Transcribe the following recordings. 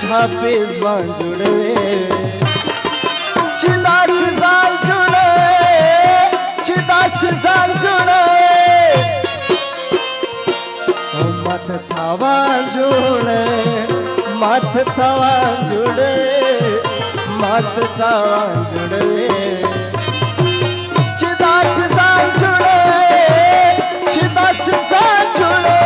छापे ज्वां जुड़वे चिदास जान जुड़े चिदास जान जुड़े मत थावा जुड़े मत थावा जुड़े मत थावा जुड़वे चिदास जान जुड़े चिदास जान जुड़े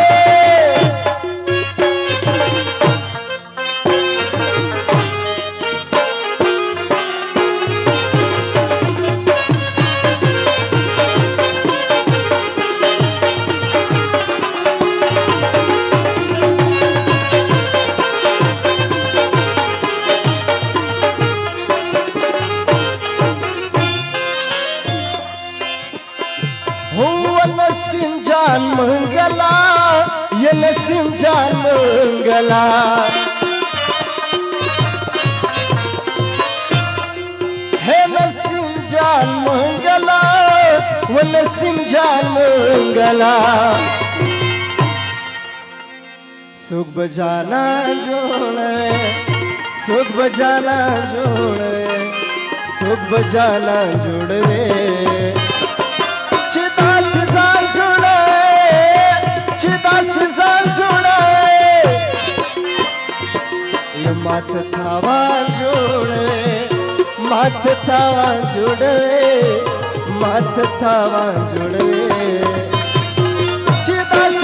नसीम मंगला ये नसीम जान मंगला है नसीम जान मंगला वो नसीम जान मंगला सुख बजाना जोड़े सुख बजाना जोड़े सुख बजाना जोड़वे चिदास जान जुड़े चिदास जान जुड़े ये मत थावा जुड़े मत थावा जुड़े मत थावा जुड़े चिदास